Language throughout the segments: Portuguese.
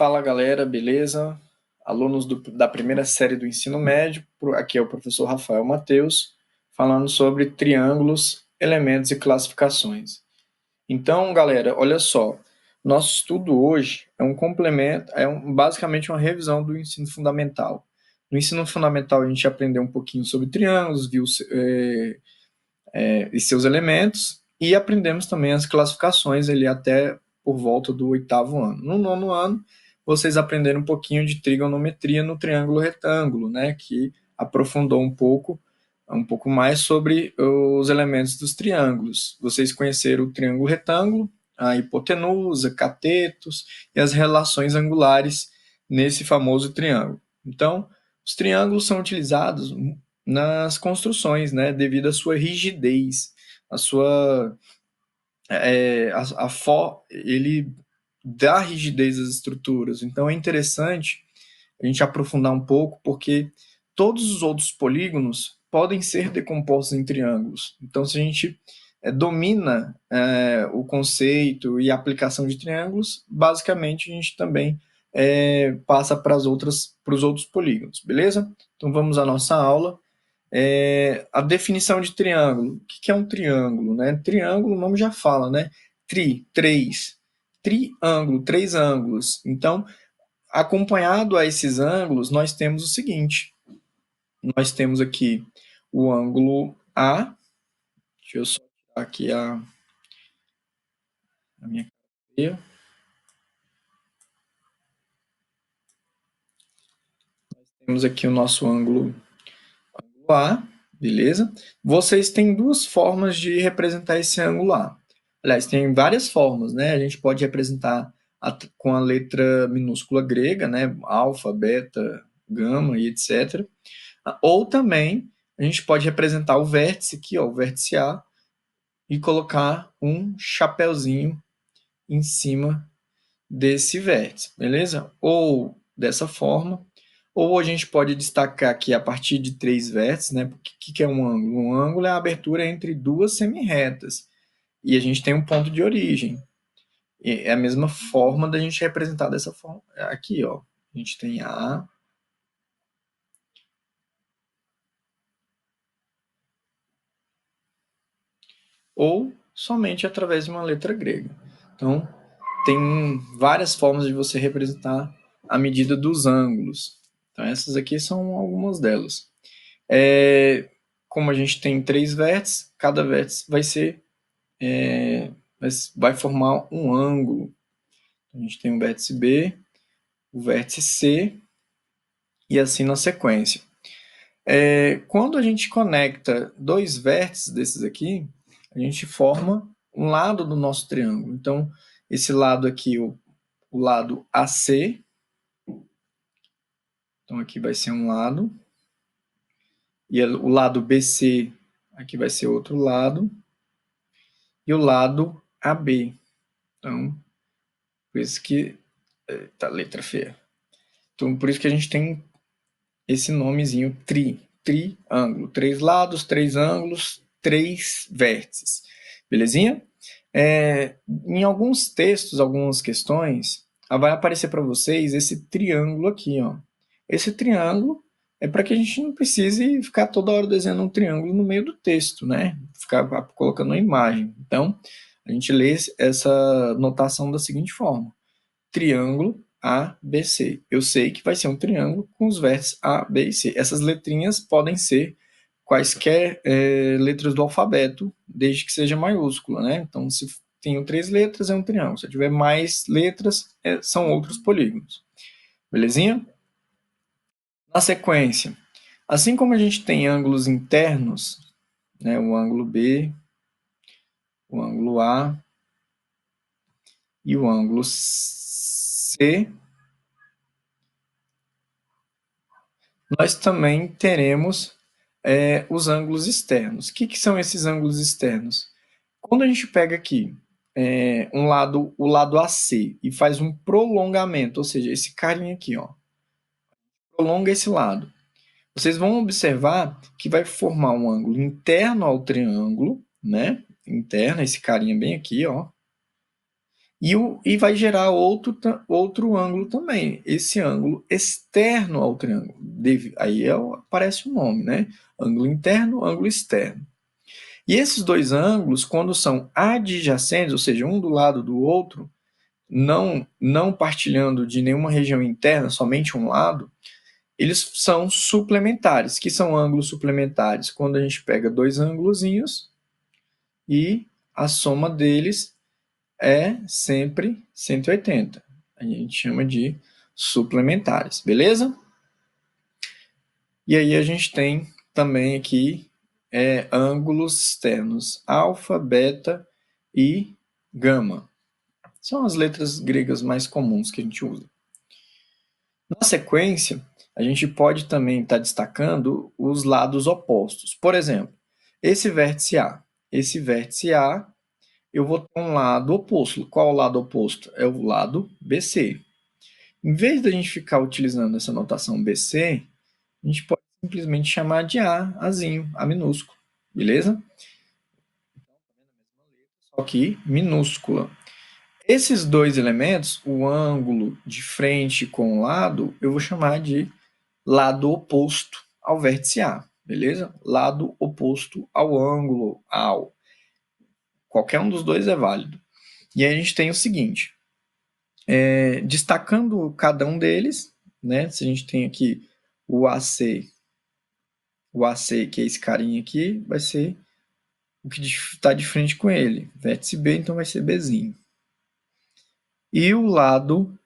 Fala galera, beleza? Alunos da primeira série do ensino médio, aqui é o professor Rafael Mateus, falando sobre triângulos, elementos e classificações. Então, galera, olha só, nosso estudo hoje é um complemento, basicamente uma revisão do ensino fundamental. No ensino fundamental a gente aprendeu um pouquinho sobre triângulos, viu e seus elementos, e aprendemos também as classificações ali até por volta do 8º ano. No 9º ano, vocês aprenderam um pouquinho de trigonometria no triângulo retângulo, né, que aprofundou um pouco mais sobre os elementos dos triângulos. Vocês conheceram o triângulo retângulo, a hipotenusa, catetos e as relações angulares nesse famoso triângulo. Então, os triângulos são utilizados nas construções, né, devido à sua rigidez, a sua ele dá rigidez às estruturas. Então é interessante a gente aprofundar um pouco, porque todos os outros polígonos podem ser decompostos em triângulos. Então, se a gente domina o conceito e a aplicação de triângulos, basicamente a gente também passa para os outros polígonos, beleza? Então vamos à nossa aula. A definição de triângulo. O que é um triângulo? Né? Triângulo, o nome já fala, né? Três. Triângulo, três ângulos. Então, acompanhado a esses ângulos, nós temos o seguinte. Nós temos aqui o ângulo A. Deixa eu só tirar aqui a minha cadeia. Nós temos aqui o nosso ângulo A, beleza? Vocês têm duas formas de representar esse ângulo A. Aliás, tem várias formas, né? A gente pode representar com a letra minúscula grega, né? Alfa, beta, gama e etc. Ou também a gente pode representar o vértice aqui, ó, o vértice A, e colocar um chapéuzinho em cima desse vértice, beleza? Ou dessa forma, ou a gente pode destacar aqui a partir de três vértices, né? O que é um ângulo? Um ângulo é a abertura entre duas semirretas. E a gente tem um ponto de origem. E é a mesma forma da gente representar dessa forma. Aqui, ó. A gente tem A. Ou somente através de uma letra grega. Então, tem várias formas de você representar a medida dos ângulos. Então, essas aqui são algumas delas. Como a gente tem três vértices, cada vértice vai formar um ângulo. A gente tem o vértice B, o vértice C, e assim na sequência. Quando a gente conecta dois vértices desses aqui, a gente forma um lado do nosso triângulo. Então, esse lado aqui, o lado AC, então aqui vai ser um lado, e o lado BC, aqui vai ser outro lado, e o lado AB. Então, por isso que tá letra feia. Então, por isso que a gente tem esse nomezinho triângulo. Três lados, três ângulos, três vértices. Belezinha? Em alguns textos, algumas questões, vai aparecer para vocês esse triângulo aqui, ó. Esse triângulo é para que a gente não precise ficar toda hora desenhando um triângulo no meio do texto, né? Ficar colocando uma imagem. Então, a gente lê essa notação da seguinte forma: triângulo ABC. Eu sei que vai ser um triângulo com os vértices A, B e C. Essas letrinhas podem ser quaisquer letras do alfabeto, desde que seja maiúscula, né? Então, se tenho três letras, é um triângulo. Se tiver mais letras, são outros polígonos. Belezinha? Na sequência, assim como a gente tem ângulos internos, né, o ângulo B, o ângulo A e o ângulo C, nós também teremos os ângulos externos. O que são esses ângulos externos? Quando a gente pega aqui o lado AC e faz um prolongamento, ou seja, esse carinha aqui, ó, prolonga esse lado. Vocês vão observar que vai formar um ângulo interno ao triângulo, né? Interno, esse carinha bem aqui, ó. E vai gerar outro ângulo também, esse ângulo externo ao triângulo. Aí aparece o nome, né? Ângulo interno, ângulo externo. E esses dois ângulos, quando são adjacentes, ou seja, um do lado do outro, não partilhando de nenhuma região interna, somente um lado, eles são suplementares. Que são ângulos suplementares? Quando a gente pega dois ângulozinhos e a soma deles é sempre 180. A gente chama de suplementares, beleza? E aí a gente tem também aqui ângulos externos, alfa, beta e gama. São as letras gregas mais comuns que a gente usa. Na sequência, a gente pode também estar destacando os lados opostos. Por exemplo, esse vértice A. Esse vértice A, eu vou ter um lado oposto. Qual é o lado oposto? É o lado BC. Em vez da gente ficar utilizando essa notação BC, a gente pode simplesmente chamar de A, Azinho, A minúsculo. Beleza? Só que minúscula. Esses dois elementos, o ângulo de frente com o lado, eu vou chamar de lado oposto ao vértice A, beleza? Lado oposto ao ângulo, ao. Qualquer um dos dois é válido. E aí a gente tem o seguinte, destacando cada um deles, né? Se a gente tem aqui o AC, que é esse carinha aqui, vai ser o que está de frente com ele. Vértice B, então vai ser Bzinho. E o lado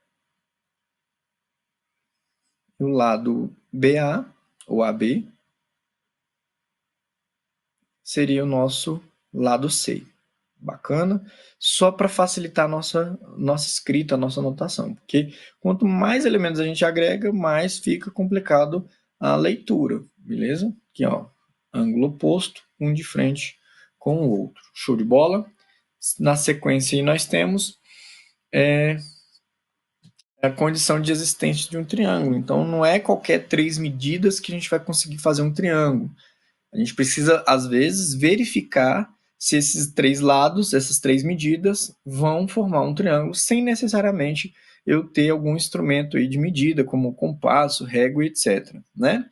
BA, ou AB, seria o nosso lado C. Bacana? Só para facilitar a nossa escrita, a nossa anotação. Porque quanto mais elementos a gente agrega, mais fica complicado a leitura. Beleza? Aqui, ó. Ângulo oposto, um de frente com o outro. Show de bola? Na sequência aí nós temos a condição de existência de um triângulo. Então, não é qualquer 3 medidas que a gente vai conseguir fazer um triângulo. A gente precisa, às vezes, verificar se esses 3 lados, essas 3 medidas, vão formar um triângulo sem necessariamente eu ter algum instrumento aí de medida, como compasso, régua, etc. Né?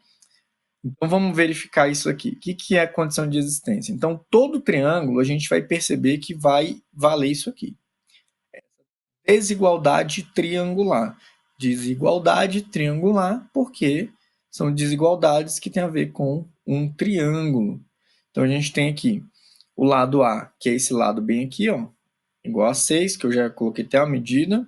Então, vamos verificar isso aqui. O que é a condição de existência? Então, todo triângulo, a gente vai perceber que vai valer isso aqui. Desigualdade triangular. Desigualdade triangular, porque são desigualdades que têm a ver com um triângulo. Então, a gente tem aqui o lado A, que é esse lado bem aqui, ó, igual a 6, que eu já coloquei até a medida.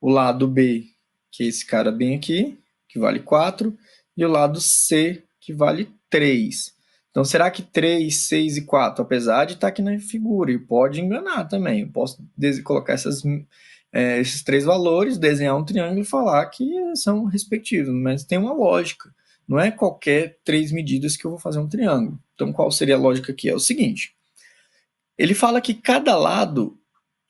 O lado B, que é esse cara bem aqui, que vale 4. E o lado C, que vale 3. Então, será que 3, 6 e 4, apesar de estar aqui na figura, e pode enganar também, eu posso colocar esses 3 valores, desenhar um triângulo e falar que são respectivos, mas tem uma lógica. Não é qualquer 3 medidas que eu vou fazer um triângulo. Então, qual seria a lógica aqui? É o seguinte, ele fala que cada lado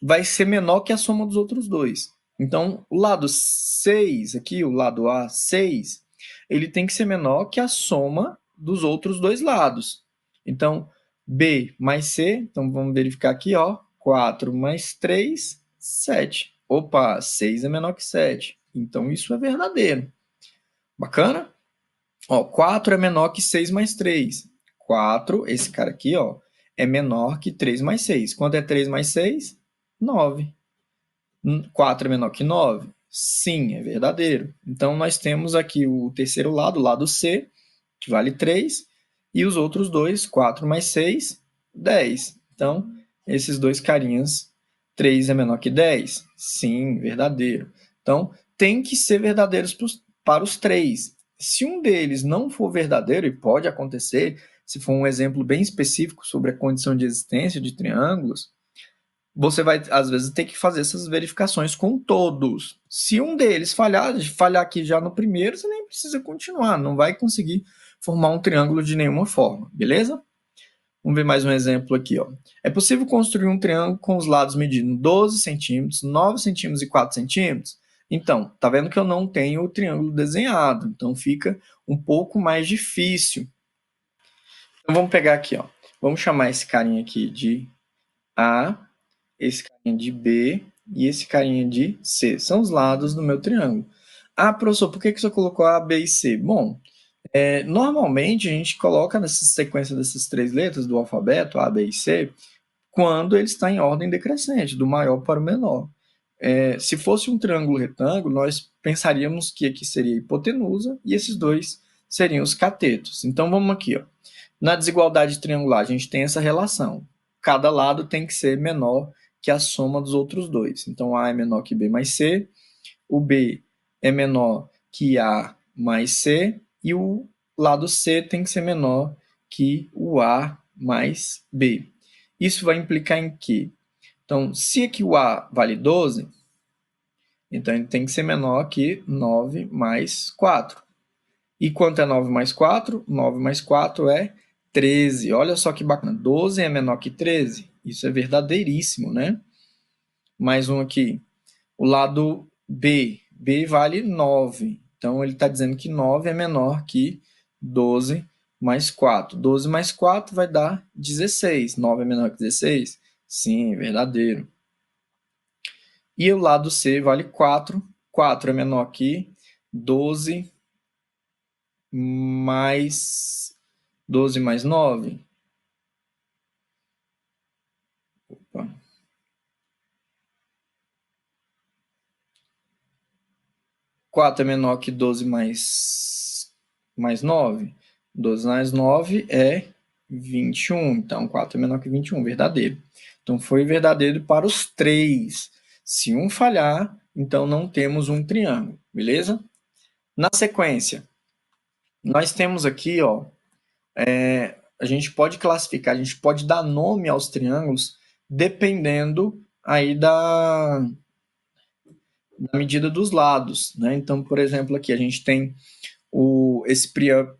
vai ser menor que a soma dos outros dois. Então, o lado 6, aqui, o lado A, 6, ele tem que ser menor que a soma dos outros dois lados. Então, B mais C, então vamos verificar aqui, ó, 4 mais 3, 7. Opa, 6 é menor que 7. Então, isso é verdadeiro. Bacana? Ó, 4 é menor que 6 mais 3. 4, esse cara aqui, ó, é menor que 3 mais 6. Quanto é 3 mais 6? 9. 4 é menor que 9? Sim, é verdadeiro. Então, nós temos aqui o terceiro lado, o lado C, que vale 3, e os outros dois, 4 mais 6, 10. Então, esses dois carinhas, 3 é menor que 10? Sim, verdadeiro. Então, tem que ser verdadeiros para os 3. Se um deles não for verdadeiro, e pode acontecer, se for um exemplo bem específico sobre a condição de existência de triângulos, você vai, às vezes, ter que fazer essas verificações com todos. Se um deles falhar aqui já no primeiro, você nem precisa continuar, não vai conseguir formar um triângulo de nenhuma forma, beleza? Vamos ver mais um exemplo aqui, ó. É possível construir um triângulo com os lados medindo 12 centímetros, 9 centímetros e 4 centímetros? Então, tá vendo que eu não tenho o triângulo desenhado, então fica um pouco mais difícil. Então, vamos pegar aqui, ó. Vamos chamar esse carinha aqui de A, esse carinha de B e esse carinha de C. São os lados do meu triângulo. Ah, professor, por que você colocou A, B e C? Bom, normalmente a gente coloca nessa sequência dessas três letras do alfabeto, A, B e C, quando ele está em ordem decrescente, do maior para o menor. Se fosse um triângulo retângulo, nós pensaríamos que aqui seria a hipotenusa e esses dois seriam os catetos. Então vamos aqui, ó. Na desigualdade triangular, a gente tem essa relação. Cada lado tem que ser menor que a soma dos outros dois. Então A é menor que B mais C, o B é menor que A mais C, e o lado C tem que ser menor que o A mais B. Isso vai implicar em quê? Então, se aqui o A vale 12, então ele tem que ser menor que 9 mais 4. E quanto é 9 mais 4? 9 mais 4 é 13. Olha só que bacana. 12 é menor que 13. Isso é verdadeiríssimo, né? Mais um aqui. O lado B. B vale 9. Então, ele está dizendo que 9 é menor que 12 mais 4. 12 mais 4 vai dar 16. 9 é menor que 16? Sim, verdadeiro. E o lado C vale 4. 4 é menor que 12 mais 12 mais 9. Opa. 4 é menor que 12 mais 9. 12 mais 9 é 21. Então, 4 é menor que 21, verdadeiro. Então, foi verdadeiro para os três. Se um falhar, então não temos um triângulo, beleza? Na sequência, nós temos aqui, ó, a gente pode classificar, a gente pode dar nome aos triângulos dependendo aí da medida dos lados, né? Então, por exemplo, aqui a gente tem esse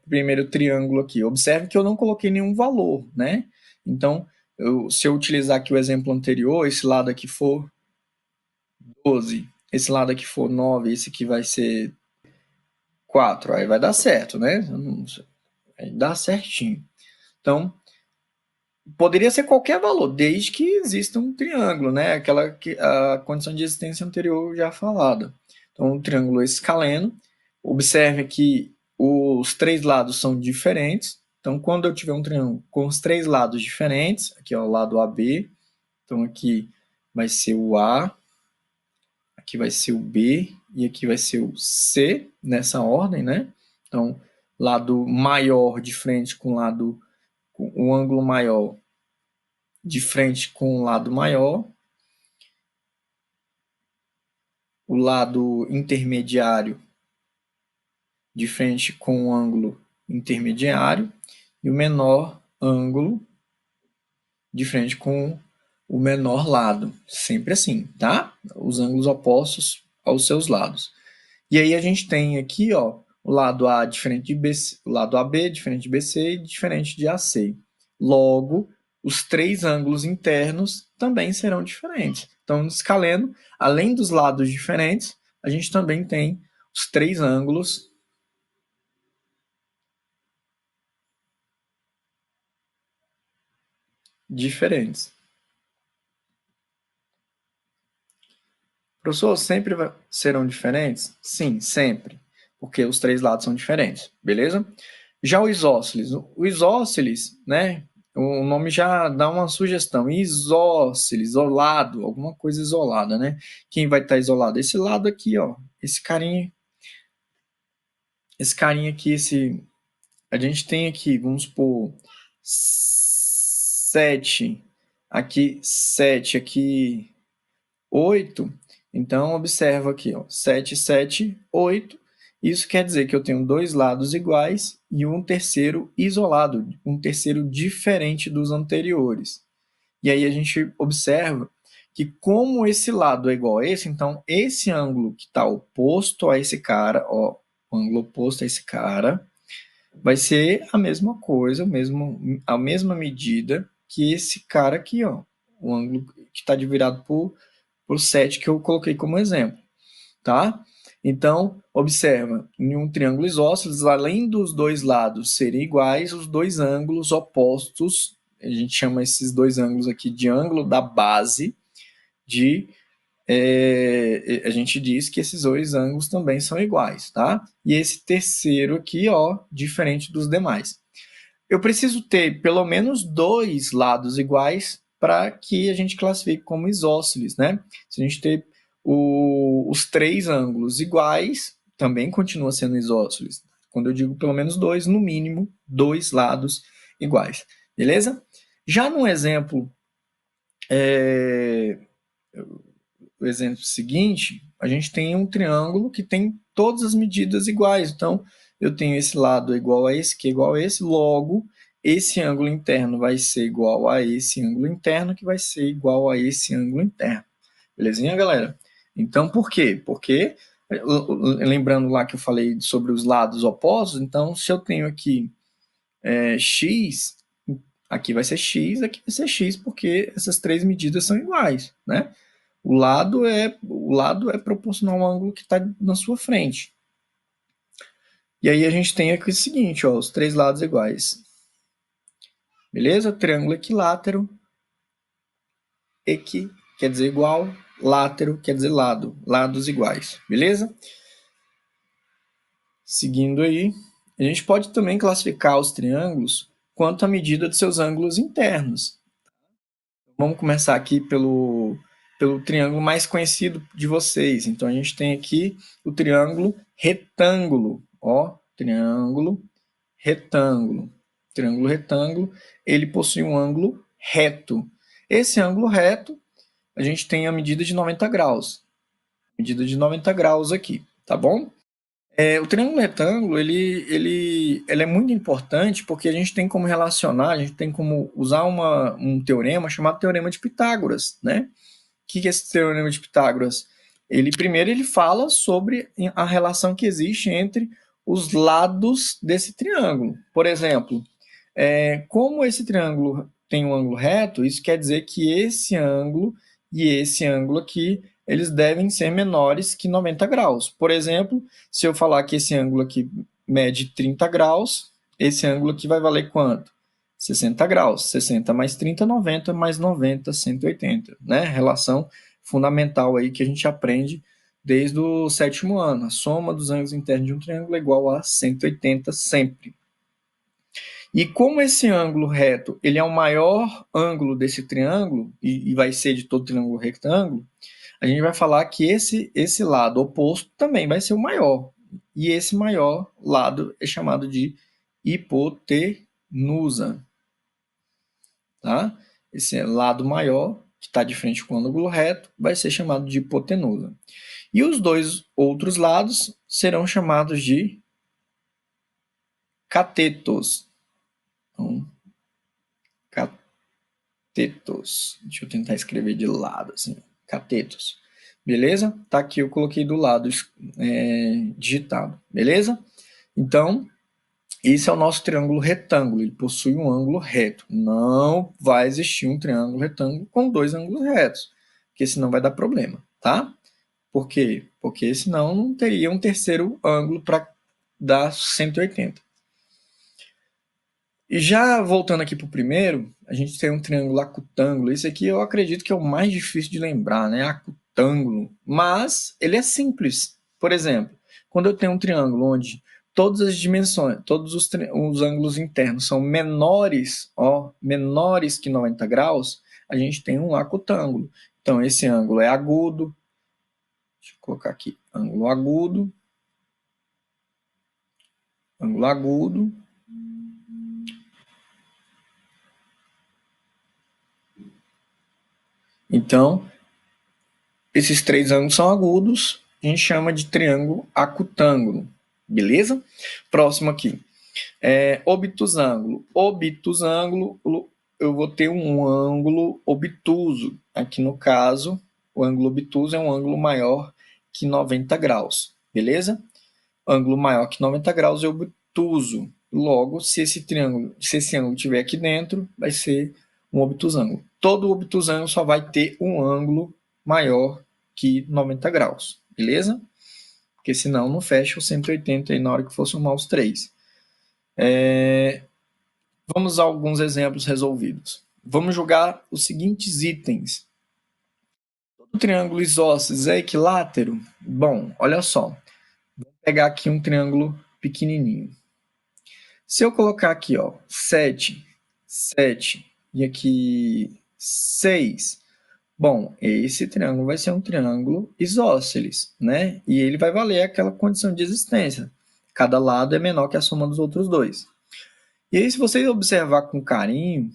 primeiro triângulo aqui. Observe que eu não coloquei nenhum valor, né? Então, se eu utilizar aqui o exemplo anterior, esse lado aqui for 12, esse lado aqui for 9, esse aqui vai ser 4, aí vai dar certo, né? Aí dá certinho. Então, poderia ser qualquer valor, desde que exista um triângulo, né? A condição de existência anterior já falada. Então, um triângulo escaleno. Observe que os três lados são diferentes. Então, quando eu tiver um triângulo com os três lados diferentes, aqui é o lado AB, então aqui vai ser o A, aqui vai ser o B e aqui vai ser o C, nessa ordem, né? Então, lado maior de frente com o ângulo maior de frente com o lado maior, o lado intermediário de frente com o ângulo intermediário e o menor ângulo de frente com o menor lado. Sempre assim, tá? Os ângulos opostos aos seus lados. E aí a gente tem aqui, ó, o lado A diferente de BC, o lado AB diferente de BC e diferente de AC. Logo, os três ângulos internos também serão diferentes. Então, no escaleno, além dos lados diferentes, a gente também tem os três ângulos diferentes. Professor, sempre serão diferentes? Sim, sempre, porque os três lados são diferentes, beleza? Já o isósceles, né? O nome já dá uma sugestão. Isósceles, isolado, alguma coisa isolada, né? Quem vai estar isolado? Esse lado aqui, ó. Esse carinha aqui, a gente tem aqui, vamos supor, 7, aqui 7, aqui 8. Então, observa aqui, ó, 7, 7, 8. Isso quer dizer que eu tenho dois lados iguais e um terceiro isolado, um terceiro diferente dos anteriores. E aí a gente observa que como esse lado é igual a esse, então esse ângulo que está oposto a esse cara, ó, o ângulo oposto a esse cara, vai ser a mesma coisa, a mesma medida que esse cara aqui, ó, o ângulo que está dividido por 7 que eu coloquei como exemplo, tá? Então, observa, em um triângulo isósceles, além dos dois lados serem iguais, os dois ângulos opostos, a gente chama esses dois ângulos aqui de ângulo da base de a gente diz que esses dois ângulos também são iguais, tá? E esse terceiro aqui, ó, diferente dos demais. Eu preciso ter pelo menos dois lados iguais para que a gente classifique como isósceles, né? Se a gente ter os três ângulos iguais, também continua sendo isósceles. Quando eu digo pelo menos dois, no mínimo, dois lados iguais. Beleza? Já no exemplo o exemplo seguinte, a gente tem um triângulo que tem todas as medidas iguais. Então, eu tenho esse lado igual a esse, que é igual a esse, logo, esse ângulo interno vai ser igual a esse ângulo interno, que vai ser igual a esse ângulo interno. Belezinha, galera? Então, por quê? Porque, lembrando lá que eu falei sobre os lados opostos, então, se eu tenho aqui x, aqui vai ser x, aqui vai ser x, porque essas três medidas são iguais, né? O lado é proporcional ao ângulo que está na sua frente. E aí a gente tem aqui o seguinte, ó, os três lados iguais. Beleza? Triângulo equilátero. Equi quer dizer igual, látero quer dizer lado, lados iguais. Beleza? Seguindo aí, a gente pode também classificar os triângulos quanto à medida de seus ângulos internos. Vamos começar aqui pelo triângulo mais conhecido de vocês. Então, a gente tem aqui o triângulo retângulo. Ó, triângulo retângulo. Triângulo retângulo, ele possui um ângulo reto. Esse ângulo reto, a gente tem a medida de 90 graus. Medida de 90 graus aqui, tá bom? O triângulo retângulo, ele é muito importante porque a gente tem como relacionar, a gente tem como usar um teorema chamado Teorema de Pitágoras, né? O que é esse Teorema de Pitágoras? Primeiro ele fala sobre a relação que existe entre os lados desse triângulo. Por exemplo, como esse triângulo tem um ângulo reto, isso quer dizer que esse ângulo e esse ângulo aqui, eles devem ser menores que 90 graus. Por exemplo, se eu falar que esse ângulo aqui mede 30 graus, esse ângulo aqui vai valer quanto? 60 graus. 60 mais 30, 90, mais 90, 180. Né? Relação fundamental aí que a gente aprende desde o sétimo ano. A soma dos ângulos internos de um triângulo é igual a 180 sempre. E como esse ângulo reto ele é o maior ângulo desse triângulo, e vai ser de todo triângulo retângulo, a gente vai falar que esse lado oposto também vai ser o maior. E esse maior lado é chamado de hipotenusa. Tá? Esse lado maior, que está de frente com o ângulo reto, vai ser chamado de hipotenusa. E os dois outros lados serão chamados de catetos. Então, catetos. Deixa eu tentar escrever de lado, assim. Catetos. Beleza? Tá aqui, eu coloquei do lado digitado. Beleza? Então, esse é o nosso triângulo retângulo. Ele possui um ângulo reto. Não vai existir um triângulo retângulo com dois ângulos retos, porque senão vai dar problema, tá? Por quê? Porque senão não teria um terceiro ângulo para dar 180. E já voltando aqui para o primeiro, a gente tem um triângulo acutângulo. Esse aqui eu acredito que é o mais difícil de lembrar, né? Acutângulo. Mas ele é simples. Por exemplo, quando eu tenho um triângulo onde todas as dimensões, todos os ângulos internos são menores, menores que 90 graus, a gente tem um acutângulo. Então, esse ângulo é agudo. Deixa eu colocar aqui, ângulo agudo. Ângulo agudo. Então, esses três ângulos são agudos, a gente chama de triângulo acutângulo, beleza? Próximo aqui, obtusângulo. Obtusângulo, eu vou ter um ângulo obtuso. Aqui no caso, o ângulo obtuso é um ângulo maior que 90 graus, beleza? Ângulo maior que 90 graus é obtuso. Logo, se esse ângulo estiver aqui dentro, vai ser um obtusângulo. Todo obtusângulo só vai ter um ângulo maior que 90 graus, beleza? Porque senão não fecha o 180 aí na hora que for somar os três. Vamos a alguns exemplos resolvidos. Vamos jogar os seguintes itens. O triângulo isósceles é equilátero? Bom, olha só. Vou pegar aqui um triângulo pequenininho. Se eu colocar aqui, ó, 7, 7 e aqui 6, bom, esse triângulo vai ser um triângulo isósceles, né? E ele vai valer aquela condição de existência. Cada lado é menor que a soma dos outros dois. E aí, se você observar com carinho,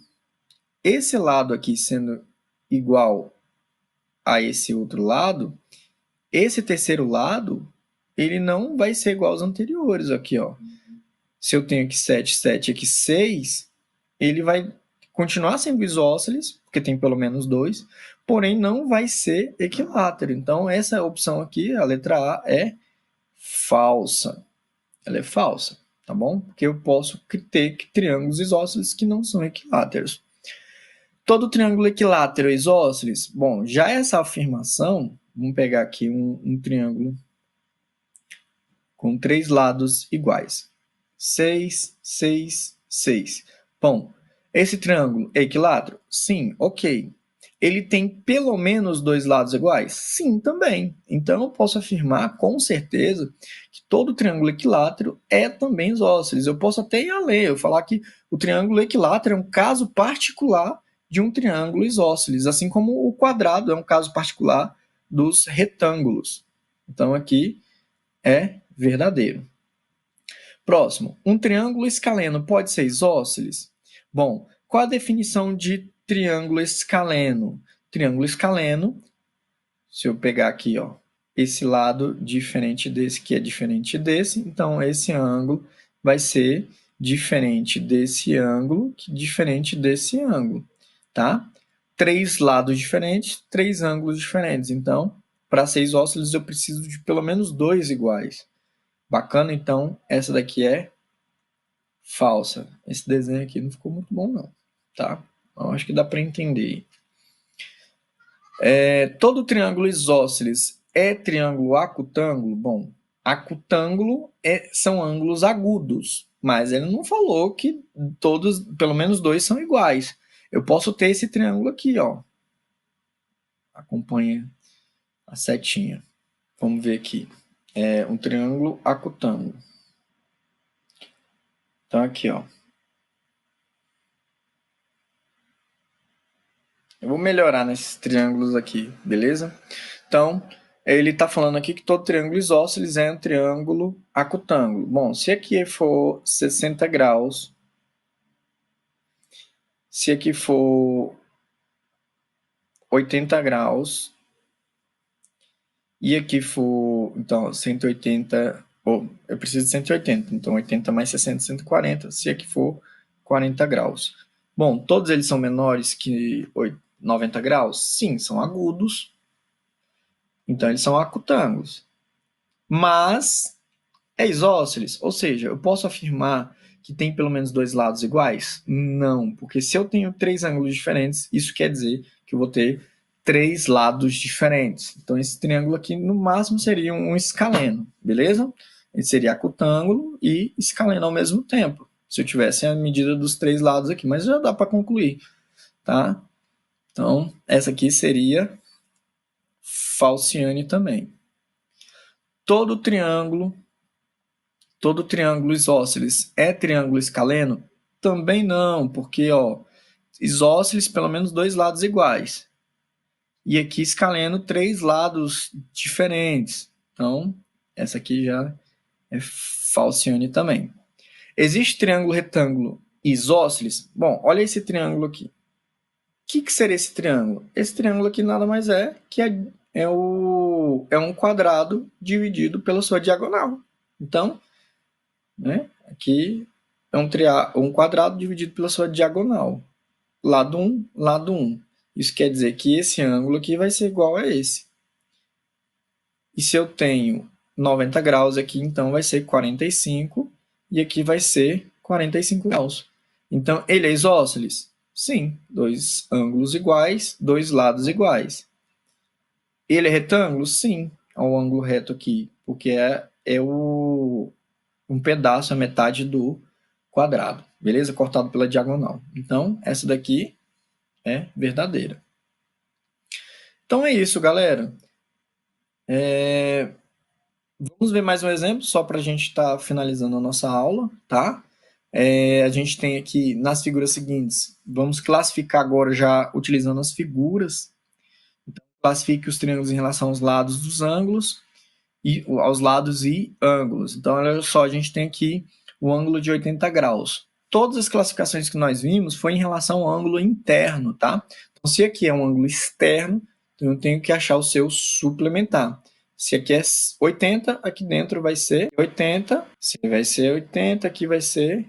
esse lado aqui sendo igual a esse outro lado, esse terceiro lado, ele não vai ser igual aos anteriores aqui, ó. Se eu tenho aqui 7, 7 e aqui 6, ele vai continuar sendo isósceles, porque tem pelo menos 2, porém não vai ser equilátero. Então, essa opção aqui, a letra A, é falsa. Ela é falsa, tá bom? Porque eu posso ter triângulos isósceles que não são equiláteros. Todo triângulo equilátero é isósceles? Bom, já essa afirmação, vamos pegar aqui um triângulo com 3 lados iguais. 6, 6, 6. Bom, esse triângulo é equilátero? Sim, ok. Ele tem pelo menos 2 lados iguais? Sim, também. Então, eu posso afirmar com certeza que todo triângulo equilátero é também isósceles. Eu posso até ir além, eu falar que o triângulo equilátero é um caso particular de um triângulo isósceles, assim como o quadrado é um caso particular dos retângulos. Então, aqui é verdadeiro. Próximo, um triângulo escaleno pode ser isósceles? Bom, qual a definição de triângulo escaleno? Triângulo escaleno, se eu pegar aqui, ó, esse lado diferente desse, que é diferente desse, então esse ângulo vai ser diferente desse ângulo, que diferente desse ângulo, tá? 3 lados diferentes, 3 ângulos diferentes. Então, para ser isósceles, eu preciso de pelo menos 2 iguais. Bacana, então, essa daqui é falsa. Esse desenho aqui não ficou muito bom, não, tá? Então, acho que dá para entender. Todo triângulo isósceles é triângulo acutângulo? Bom, acutângulo são ângulos agudos, mas ele não falou que todos, pelo menos 2 são iguais. Eu posso ter esse triângulo aqui, ó. Acompanha a setinha. Vamos ver aqui. É um triângulo acutângulo. Então, aqui, ó. Eu vou melhorar nesses triângulos aqui, beleza? Então, ele está falando aqui que todo triângulo isósceles é um triângulo acutângulo. Bom, se aqui for 60 graus, se aqui for 80 graus, e aqui for, então, 180, eu preciso de 180, então 80 mais 60, 140, se aqui for 40 graus. Bom, todos eles são menores que 90 graus? Sim, são agudos, então eles são acutângulos. Mas é isósceles, ou seja, eu posso afirmar que tem pelo menos 2 lados iguais? Não, porque se eu tenho 3 ângulos diferentes, isso quer dizer que eu vou ter 3 lados diferentes. Então, esse triângulo aqui, no máximo, seria um escaleno, beleza? Ele seria acutângulo e escaleno ao mesmo tempo, se eu tivesse a medida dos 3 lados aqui, mas já dá para concluir, tá? Então, essa aqui seria falciane também. Todo triângulo isósceles é triângulo escaleno? Também não, porque ó, isósceles pelo menos 2 lados iguais. E aqui escaleno 3 lados diferentes. Então, essa aqui já é falciane também. Existe triângulo retângulo isósceles? Bom, olha esse triângulo aqui. O que seria esse triângulo? Esse triângulo aqui nada mais é que é um quadrado dividido pela sua diagonal. Então, né? Aqui é um quadrado dividido pela sua diagonal. Lado 1, lado 1. Isso quer dizer que esse ângulo aqui vai ser igual a esse. E se eu tenho 90 graus aqui, então vai ser 45, e aqui vai ser 45 graus. Então, ele é isósceles? Sim, 2 ângulos iguais, 2 lados iguais. Ele é retângulo? Sim, é o ângulo reto aqui, porque é um pedaço, a metade do quadrado, beleza? Cortado pela diagonal. Então, essa daqui é verdadeira. Então é isso, galera. Vamos ver mais um exemplo, só para a gente estar finalizando a nossa aula, tá? A gente tem aqui nas figuras seguintes, vamos classificar agora já utilizando as figuras. Então, classifique os triângulos em relação aos lados dos ângulos, e aos lados e ângulos. Então, olha só, a gente tem aqui o ângulo de 80 graus. Todas as classificações que nós vimos foi em relação ao ângulo interno, tá? Então, se aqui é um ângulo externo, então eu tenho que achar o seu suplementar. Se aqui é 80, aqui dentro vai ser 80. Se vai ser 80, aqui vai ser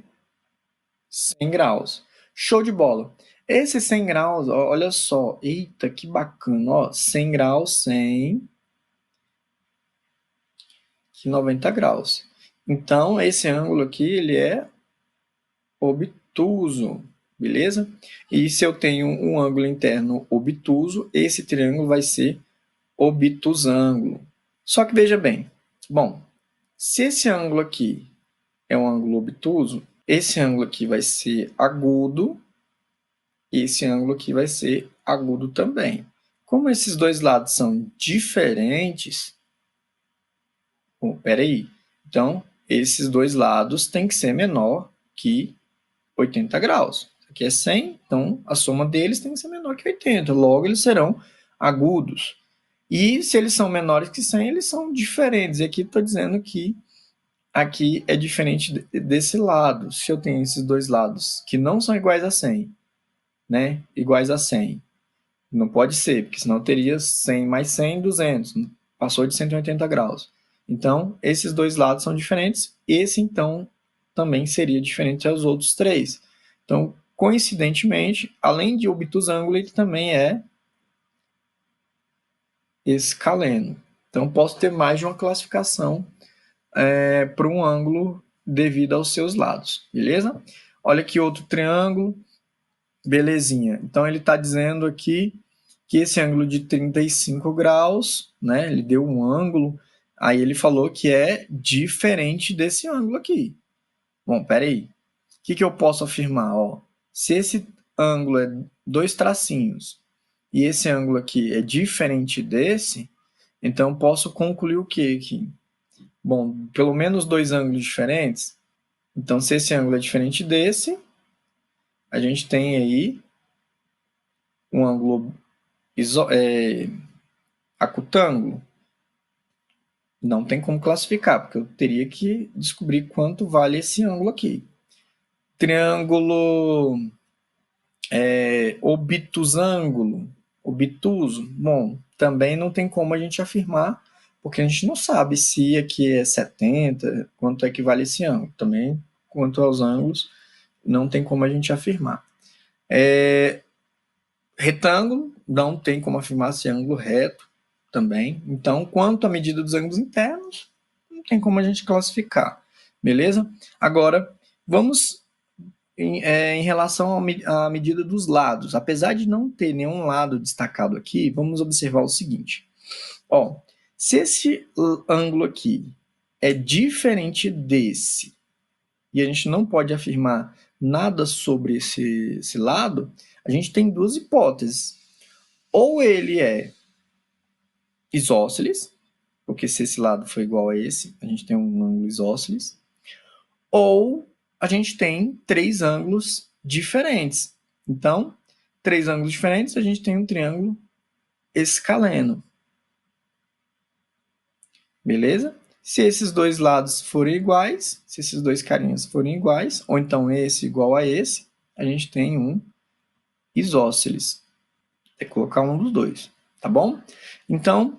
100 graus. Show de bola. Esse 100 graus, olha só. Eita, que bacana. Ó, 100 graus, 100, que 90 graus. Então, esse ângulo aqui, ele é obtuso, beleza? E se eu tenho um ângulo interno obtuso, esse triângulo vai ser obtusângulo. Só que veja bem, bom, se esse ângulo aqui é um ângulo obtuso, esse ângulo aqui vai ser agudo, e esse ângulo aqui vai ser agudo também. Como esses dois lados são diferentes, peraí, então esses dois lados têm que ser menor que 80 graus. Aqui é 100, então a soma deles tem que ser menor que 80, logo eles serão agudos. E se eles são menores que 100, eles são diferentes. E aqui está dizendo que aqui é diferente desse lado. Se eu tenho esses dois lados que não são iguais a 100, né? Iguais a 100. Não pode ser, porque senão teria 100 mais 100, 200. Passou de 180 graus. Então, esses dois lados são diferentes. Esse, então, também seria diferente aos outros três. Então, coincidentemente, além de obtusângulo, ele também é escaleno. Então, posso ter mais de uma classificação para um ângulo devido aos seus lados, beleza? Olha aqui outro triângulo, belezinha. Então, ele está dizendo aqui que esse ângulo de 35 graus, né, ele deu um ângulo, aí ele falou que é diferente desse ângulo aqui. Bom, peraí. O que eu posso afirmar? Ó, se esse ângulo é dois tracinhos e esse ângulo aqui é diferente desse, então posso concluir o que aqui? Bom, pelo menos dois ângulos diferentes. Então, se esse ângulo é diferente desse, a gente tem aí um ângulo acutângulo. Não tem como classificar, porque eu teria que descobrir quanto vale esse ângulo aqui. Triângulo obtusângulo, obtuso, bom, também não tem como a gente afirmar, porque a gente não sabe se aqui é 70, quanto é que vale esse ângulo. Também, quanto aos ângulos, não tem como a gente afirmar. Retângulo, não tem como afirmar se é ângulo reto também. Então, quanto à medida dos ângulos internos, não tem como a gente classificar, beleza? Agora, vamos em relação à medida dos lados. Apesar de não ter nenhum lado destacado aqui, vamos observar o seguinte. Ó, se esse ângulo aqui é diferente desse, e a gente não pode afirmar nada sobre esse lado, a gente tem duas hipóteses. Ou ele é isósceles, porque se esse lado for igual a esse, a gente tem um ângulo isósceles, ou a gente tem três ângulos diferentes. Então, três ângulos diferentes, a gente tem um triângulo escaleno. Beleza? Se esses dois lados forem iguais, se esses dois carinhas forem iguais, ou então esse igual a esse, a gente tem um isósceles. Tem que colocar um dos dois, tá bom? Então,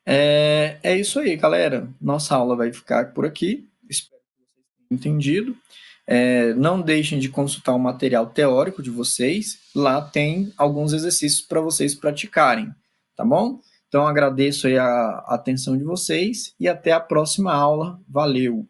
é isso aí, galera. Nossa aula vai ficar por aqui. Espero que vocês tenham entendido. Não deixem de consultar o material teórico de vocês. Lá tem alguns exercícios para vocês praticarem, tá bom? Então, agradeço aí a atenção de vocês e até a próxima aula. Valeu!